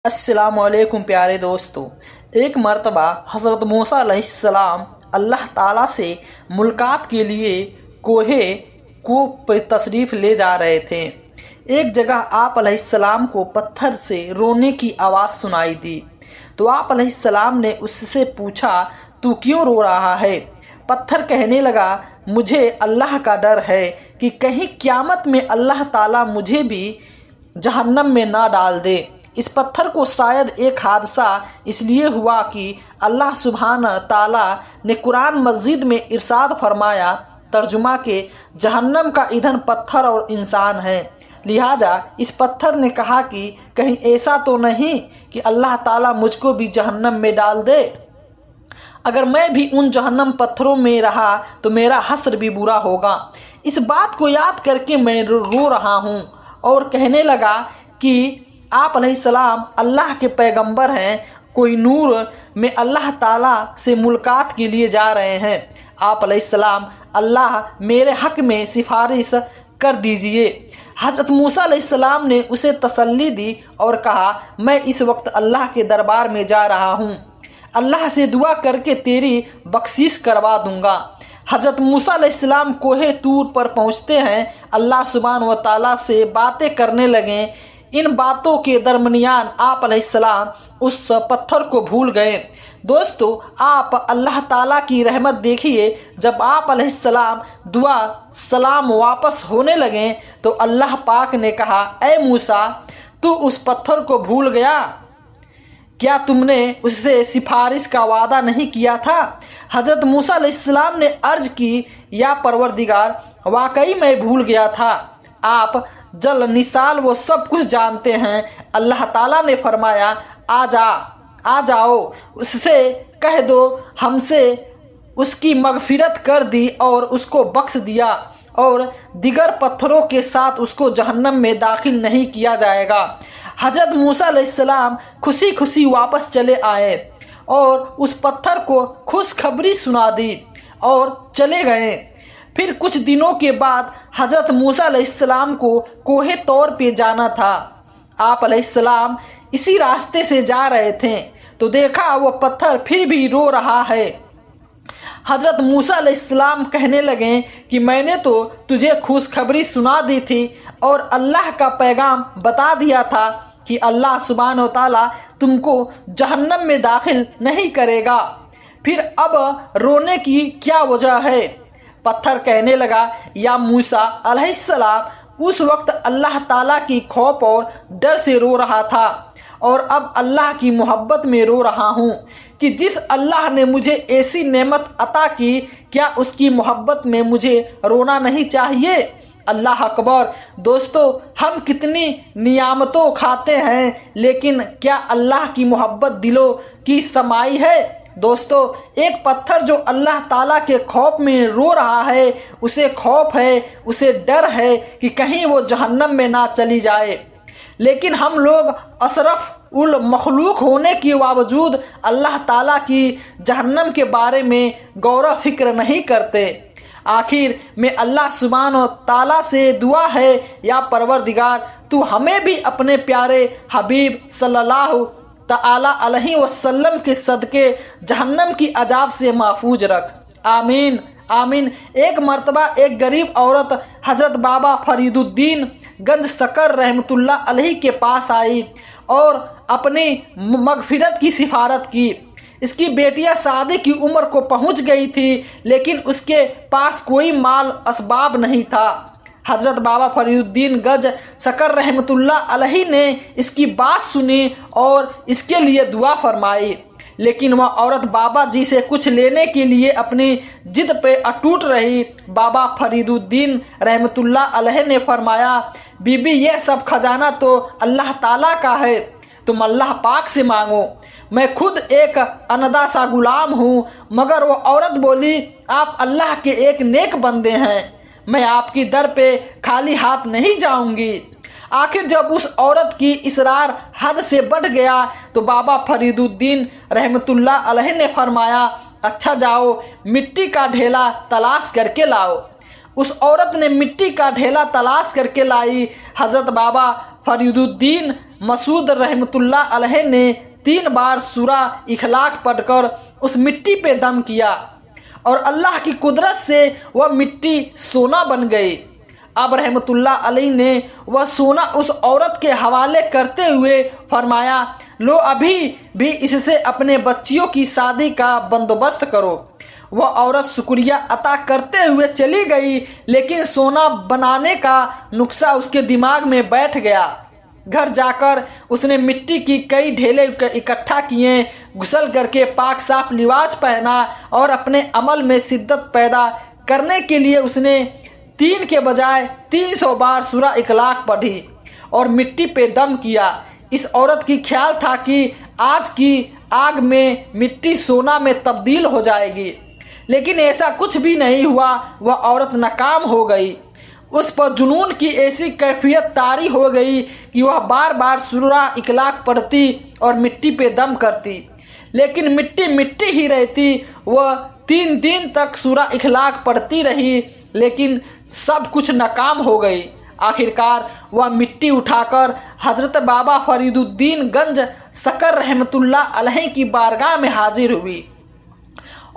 अस्सलाम वालेकुम प्यारे दोस्तों। एक मर्तबा हज़रत मूसा अलैहिस्सलाम अल्लाह ताला से मुलाकात के लिए कोहे को तशरीफ़ ले जा रहे थे। एक जगह आप अलैहिस्सलाम को पत्थर से रोने की आवाज़ सुनाई दी तो आप अलैहिस्सलाम ने उससे पूछा, तू क्यों रो रहा है? पत्थर कहने लगा, मुझे अल्लाह का डर है कि कहीं क़यामत में अल्लाह ताला मुझे भी जहन्नम में ना डाल दे। इस पत्थर को शायद एक हादसा इसलिए हुआ कि अल्लाह सुब्हान ताला ने कुरान मस्जिद में इरशाद फरमाया, तर्जुमा के जहन्नम का ईंधन पत्थर और इंसान है। लिहाजा इस पत्थर ने कहा कि कहीं ऐसा तो नहीं कि अल्लाह ताला मुझको भी जहन्नम में डाल दे। अगर मैं भी उन जहन्नम पत्थरों में रहा तो मेरा हश्र भी बुरा होगा। इस बात को याद करके मैं रो रहा हूँ। और कहने लगा कि आप अलैहिस्सलाम अल्लाह के पैगंबर हैं, कोई नूर में अल्लाह ताला से मुलाकात के लिए जा रहे हैं। आप अलैहिस्सलाम अल्लाह मेरे हक़ में सिफारिश कर दीजिए। हज़रत मूसा अलैहिस्सलाम ने उसे तसल्ली दी और कहा, मैं इस वक्त अल्लाह के दरबार में जा रहा हूँ, अल्लाह से दुआ करके तेरी बख्शिश करवा दूँगा। हज़रत मूसा अलैहिस्सलाम कोहे तूर पर पहुँचते हैं, अल्लाह सुब्हान व ताला से बातें करने लगे। इन बातों के दरमियान आप अलैहिस्सलाम उस पत्थर को भूल गए। दोस्तों, आप अल्लाह ताला की रहमत देखिए, जब आप अलैहिस्सलाम दुआ सलाम वापस होने लगे तो अल्लाह पाक ने कहा, ऐ मूसा, तू उस पत्थर को भूल गया? क्या तुमने उससे सिफारिश का वादा नहीं किया था? हज़रत मूसा अलैहिस्सलाम ने अर्ज की, या परवरदिगार, वाकई मैं भूल गया था, आप जल निसाल वो सब कुछ जानते हैं। अल्लाह ताला ने फरमाया, आ जाओ, उससे कह दो हमसे उसकी मगफिरत कर दी और उसको बख्श दिया और दिगर पत्थरों के साथ उसको जहन्नम में दाखिल नहीं किया जाएगा। हज़रत मूसा अलैहिस्सलाम खुशी खुशी वापस चले आए और उस पत्थर को खुशखबरी सुना दी और चले गए। फिर कुछ दिनों के बाद हज़रत मूसा अलैहिस्सलाम को कोहे तौर पे जाना था। आप अलैहिस्सलाम इसी रास्ते से जा रहे थे तो देखा वो पत्थर फिर भी रो रहा है। हज़रत मूसा अलैहिस्सलाम कहने लगे कि मैंने तो तुझे खुशखबरी सुना दी थी और अल्लाह का पैगाम बता दिया था कि अल्लाह सुब्हान व ताला तुमको जहन्नम में दाखिल नहीं करेगा, फिर अब रोने की क्या वजह है? पत्थर कहने लगा, या मूसा अलैहिस्सलाम उस वक्त अल्लाह ताला की खौफ और डर से रो रहा था और अब अल्लाह की मोहब्बत में रो रहा हूँ कि जिस अल्लाह ने मुझे ऐसी नेमत अता की, क्या उसकी मोहब्बत में मुझे रोना नहीं चाहिए? अल्लाह अकबर। दोस्तों, हम कितनी नियामतों खाते हैं, लेकिन क्या अल्लाह की मोहब्बत दिलों की समाई है? दोस्तों, एक पत्थर जो अल्लाह ताला के खौफ में रो रहा है, उसे खौफ है, उसे डर है कि कहीं वो जहन्नम में ना चली जाए। लेकिन हम लोग अशरफ उल मखलूक होने के बावजूद अल्लाह ताला की जहन्नम के बारे में गौर फिक्र नहीं करते। आखिर में अल्लाह सुब्हान व ताला से दुआ है, या परवरदिगार, तू हमें भी अपने प्यारे हबीब सल्लल्लाहु ताला अलैहि वसल्लम के सदके जहन्नम की अजाब से महफूज रख। आमीन आमीन। एक मर्तबा एक गरीब औरत हज़रत बाबा फरीदुद्दीन गंज शकर रहमतुल्लाह अलैहि के पास आई और अपनी मगफिरत की सिफारत की। इसकी बेटियां शादी की उम्र को पहुंच गई थी, लेकिन उसके पास कोई माल असबाब नहीं था। हज़रत बाबा फरीदुद्दीन गंज शकर रहमतुल्लाह अलैहि ने इसकी बात सुनी और इसके लिए दुआ फरमाई, लेकिन वह औरत बाबा जी से कुछ लेने के लिए अपनी जिद पे अटूट रही। बाबा फरीदुद्दीन रहमतुल्लाह अलैहि ने फरमाया, बीबी, यह सब खजाना तो अल्लाह ताला का है, तुम अल्लाह पाक से मांगो, मैं खुद एक अनदा सा गुलाम हूँ। मगर वो औरत बोली, आप अल्लाह के एक नेक बंदे हैं, मैं आपकी दर पे खाली हाथ नहीं जाऊंगी। आखिर जब उस औरत की इसरार हद से बढ़ गया तो बाबा फरीदुद्दीन रहमतुल्लाह अलैहि ने फरमाया, अच्छा जाओ, मिट्टी का ढेला तलाश करके लाओ। उस औरत ने मिट्टी का ढेला तलाश करके लाई। हज़रत बाबा फरीदुद्दीन मसूद रहमतुल्लाह अलैह ने 3 बार सूरा इखलाक पढ़कर उस मिट्टी पे दम किया और अल्लाह की कुदरत से वह मिट्टी सोना बन गई। अब रहमतुल्लाह अलैह ने वह सोना उस औरत के हवाले करते हुए फरमाया, लो अभी भी इससे अपने बच्चियों की शादी का बंदोबस्त करो। वह औरत शुक्रिया अता करते हुए चली गई, लेकिन सोना बनाने का नुस्खा उसके दिमाग में बैठ गया। घर जाकर उसने मिट्टी की कई ढेले इकट्ठा किए, गुस्ल करके पाक साफ लिबास पहना और अपने अमल में शिद्दत पैदा करने के लिए उसने 3 के बजाय 300 बार सूरा इखलाक पढ़ी और मिट्टी पे दम किया। इस औरत की ख्याल था कि आज की आग में मिट्टी सोना में तब्दील हो जाएगी, लेकिन ऐसा कुछ भी नहीं हुआ। वह औरत नाकाम हो गई। उस पर जुनून की ऐसी कैफियत तारी हो गई कि वह बार बार सूरा इखलाक पढ़ती और मिट्टी पे दम करती, लेकिन मिट्टी मिट्टी ही रहती। वह 3 दिन तक सूरा इखलाक पढ़ती रही, लेकिन सब कुछ नाकाम हो गई। आखिरकार वह मिट्टी उठाकर हज़रत बाबा फरीदुद्दीन गंज शकर रहमतुल्लाह अलैह की बारगाह में हाजिर हुई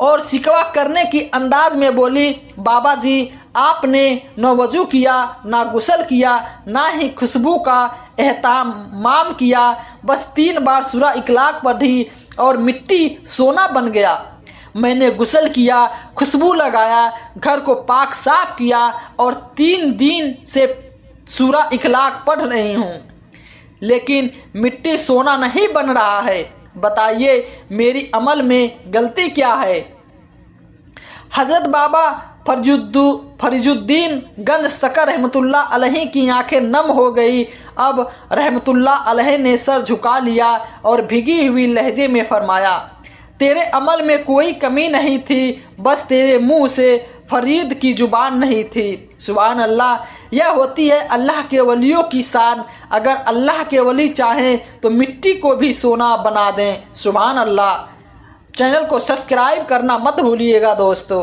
और शिकवा करने की अंदाज में बोली, बाबा जी, आपने न वजू किया, ना गुस्ल किया, ना ही खुशबू का एहतमाम किया, बस 3 बार सूरा इखलाक पढ़ी और मिट्टी सोना बन गया। मैंने गुस्ल किया, खुशबू लगाया, घर को पाक साफ किया और 3 दिन से सूरा इखलाक पढ़ रही हूँ, लेकिन मिट्टी सोना नहीं बन रहा है। बताइए मेरी अमल में गलती क्या है। हज़रत बाबा फरीजुद्दीन गंज शकर रहमतुल्लाह अलैह की आंखें नम हो गई। अब रहमतुल्लाह अलैह ने सर झुका लिया और भीगी हुई लहजे में फरमाया, तेरे अमल में कोई कमी नहीं थी, बस तेरे मुंह से फरीद की जुबान नहीं थी। सुभान अल्लाह, यह होती है अल्लाह के वलियों की शान। अगर अल्लाह के वली चाहें तो मिट्टी को भी सोना बना दें। सुभान अल्लाह। चैनल को सब्सक्राइब करना मत भूलिएगा दोस्तों।